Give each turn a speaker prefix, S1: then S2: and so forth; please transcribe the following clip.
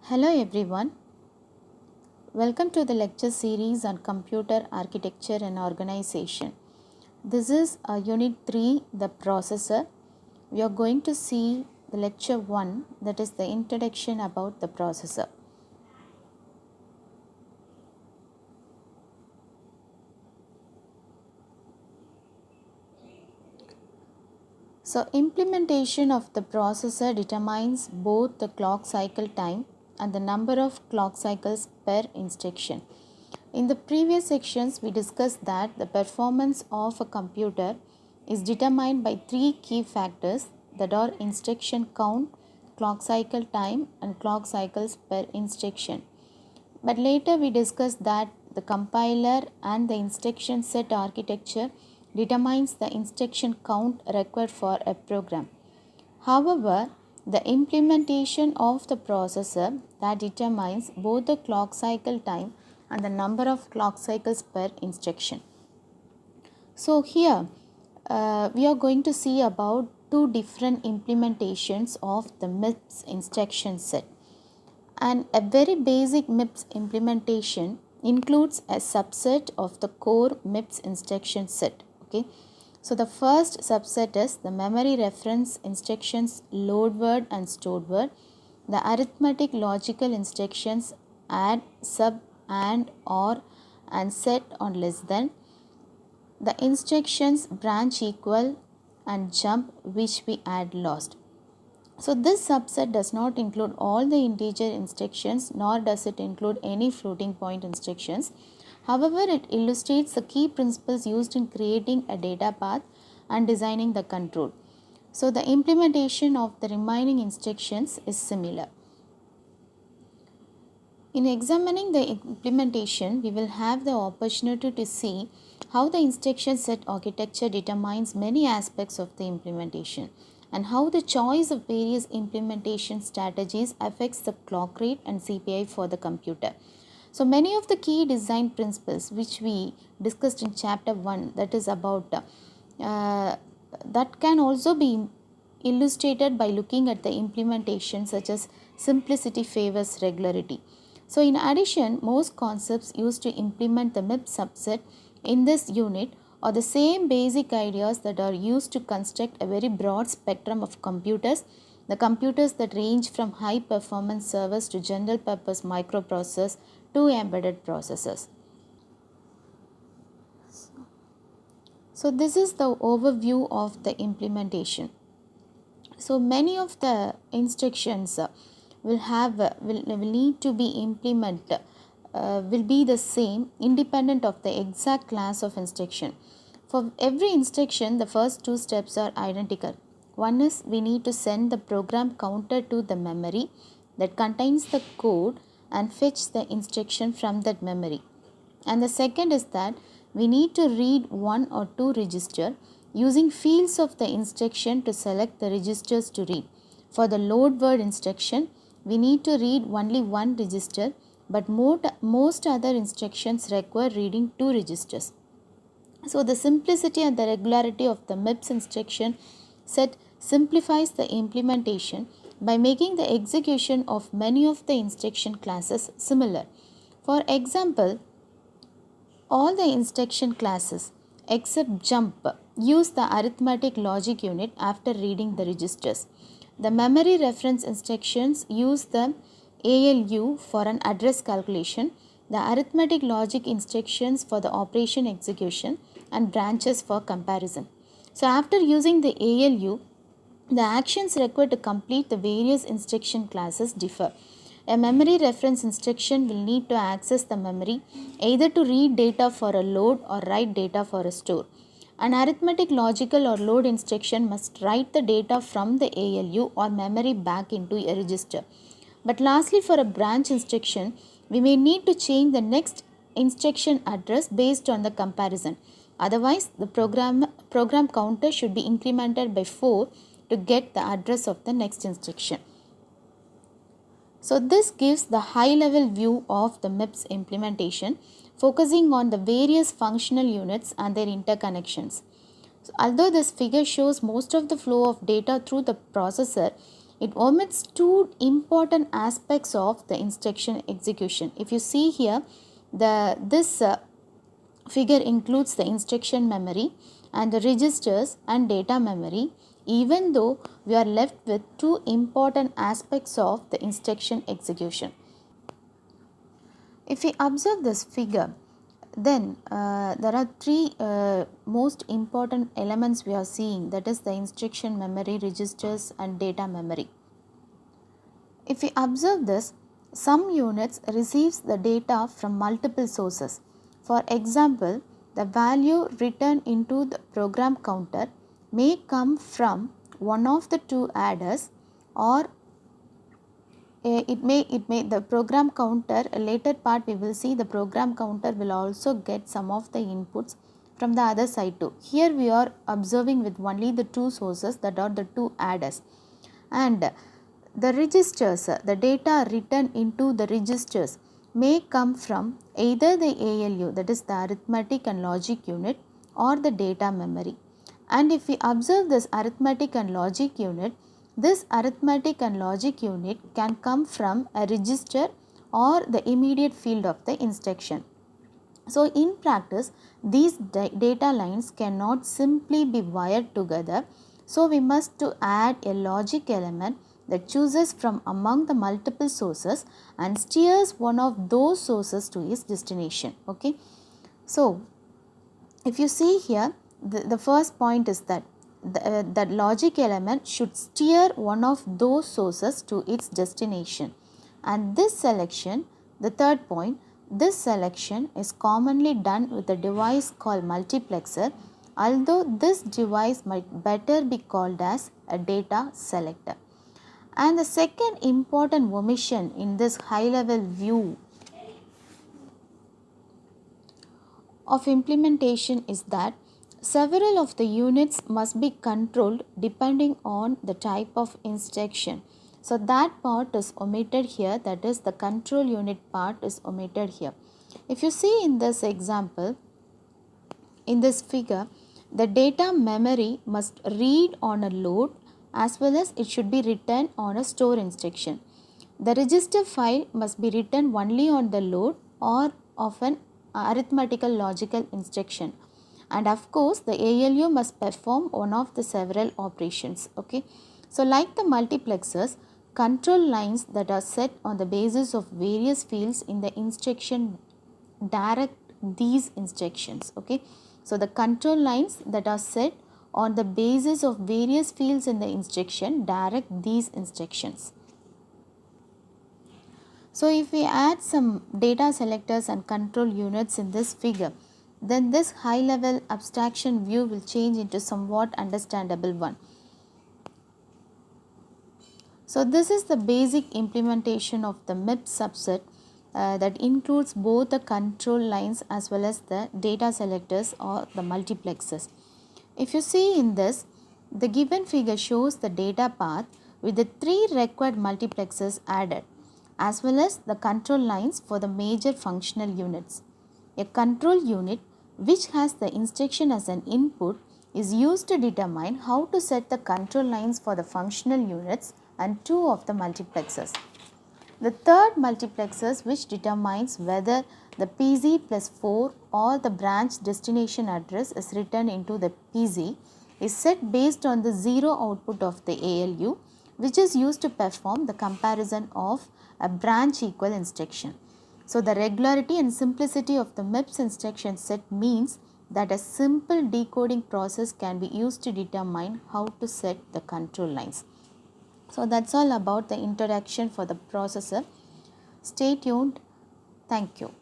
S1: Hello everyone, welcome to the lecture series on computer architecture and organization. This is unit 3, the processor. We are going to see the lecture 1, that is the introduction about the processor. So implementation of the processor determines both the clock cycle time and the number of clock cycles per instruction. In the previous sections, we discussed that the performance of a computer is determined by three key factors that are instruction count, clock cycle time, and clock cycles per instruction. But later we discussed that the compiler and the instruction set architecture determines the instruction count required for a program. However, the implementation of the processor that determines both the clock cycle time and the number of clock cycles per instruction. So here we are going to see about two different implementations of the MIPS instruction set. And a very basic MIPS implementation includes a subset of the core MIPS instruction set. Okay. So the first subset is the memory reference instructions load word and stored word, the arithmetic logical instructions add, sub, and, or, and set on less than, the instructions branch equal and jump which we add lost. So this subset does not include all the integer instructions, nor does it include any floating point instructions. However, it illustrates the key principles used in creating a data path and designing the control. So the implementation of the remaining instructions is similar. In examining the implementation, we will have the opportunity to see how the instruction set architecture determines many aspects of the implementation, and how the choice of various implementation strategies affects the clock rate and CPI for the computer. So many of the key design principles which we discussed in chapter 1, that is about that can also be illustrated by looking at the implementation, such as simplicity favors regularity. So in addition, most concepts used to implement the MIPS subset in this unit are the same basic ideas that are used to construct a very broad spectrum of computers, the computers that range from high performance servers to general purpose microprocessors to embedded processors. So this is the overview of the implementation. So many of the instructions will need to be implemented will be the same independent of the exact class of instruction. For every instruction, the first two steps are identical. One is we need to send the program counter to the memory that contains the code and fetch the instruction from that memory. And the second is that we need to read one or two registers using fields of the instruction to select the registers to read. For the load word instruction, we need to read only one register, but most other instructions require reading two registers. So the simplicity and the regularity of the MIPS instruction set simplifies the implementation by making the execution of many of the instruction classes similar. For example, all the instruction classes except jump use the arithmetic logic unit after reading the registers. The memory reference instructions use the ALU for an address calculation, the arithmetic logic instructions for the operation execution, and branches for comparison. So after using the ALU, the actions required to complete the various instruction classes differ. A memory reference instruction will need to access the memory either to read data for a load or write data for a store. An arithmetic logical or load instruction must write the data from the ALU or memory back into a register. But lastly, for a branch instruction, we may need to change the next instruction address based on the comparison. Otherwise, the program counter should be incremented by 4 to get the address of the next instruction. So this gives the high level view of the MIPS implementation, focusing on the various functional units and their interconnections. So although this figure shows most of the flow of data through the processor, it omits two important aspects of the instruction execution. If you see here, this figure includes the instruction memory and the registers and data memory, even though we are left with two important aspects of the instruction execution. If we observe this figure, then there are three most important elements we are seeing, that is the instruction memory, registers and data memory. If we observe this, some units receives the data from multiple sources. For example, the value written into the program counter may come from one of the two adders, or it may the program counter, a later part we will see the program counter will also get some of the inputs from the other side too. Here we are observing with only the two sources, that are the two adders. And the registers, the data written into the registers may come from either the ALU, that is the arithmetic and logic unit, or the data memory. And if we observe this arithmetic and logic unit, this arithmetic and logic unit can come from a register or the immediate field of the instruction. So in practice, these data lines cannot simply be wired together. So we must to add a logic element that chooses from among the multiple sources and steers one of those sources to its destination. Okay. So if you see here, the first point is that that logic element should steer one of those sources to its destination. And this selection, the third point, this selection is commonly done with a device called multiplexer, although this device might better be called as a data selector. And the second important omission in this high level view of implementation is that several of the units must be controlled depending on the type of instruction. So that part is omitted here, that is the control unit part is omitted here. If you see in this example, in this figure, the data memory must read on a load as well as it should be written on a store instruction. The register file must be written only on the load or of an arithmetical logical instruction. And of course, the ALU must perform one of the several operations. Okay. So like the multiplexers, control lines that are set on the basis of various fields in the instruction direct these instructions. Okay. So the control lines that are set on the basis of various fields in the instruction direct these instructions. So if we add some data selectors and control units in this figure, then this high level abstraction view will change into somewhat understandable one. So this is the basic implementation of the MIPS subset that includes both the control lines as well as the data selectors or the multiplexers. If you see in this, the given figure shows the data path with the three required multiplexers added, as well as the control lines for the major functional units. A control unit which has the instruction as an input is used to determine how to set the control lines for the functional units and two of the multiplexers. The third multiplexers, which determines whether the PC plus 4 or the branch destination address is written into the PC, is set based on the 0 output of the ALU, which is used to perform the comparison of a branch equal instruction. So the regularity and simplicity of the MIPS instruction set means that a simple decoding process can be used to determine how to set the control lines. So that's all about the introduction for the processor. Stay tuned. Thank you.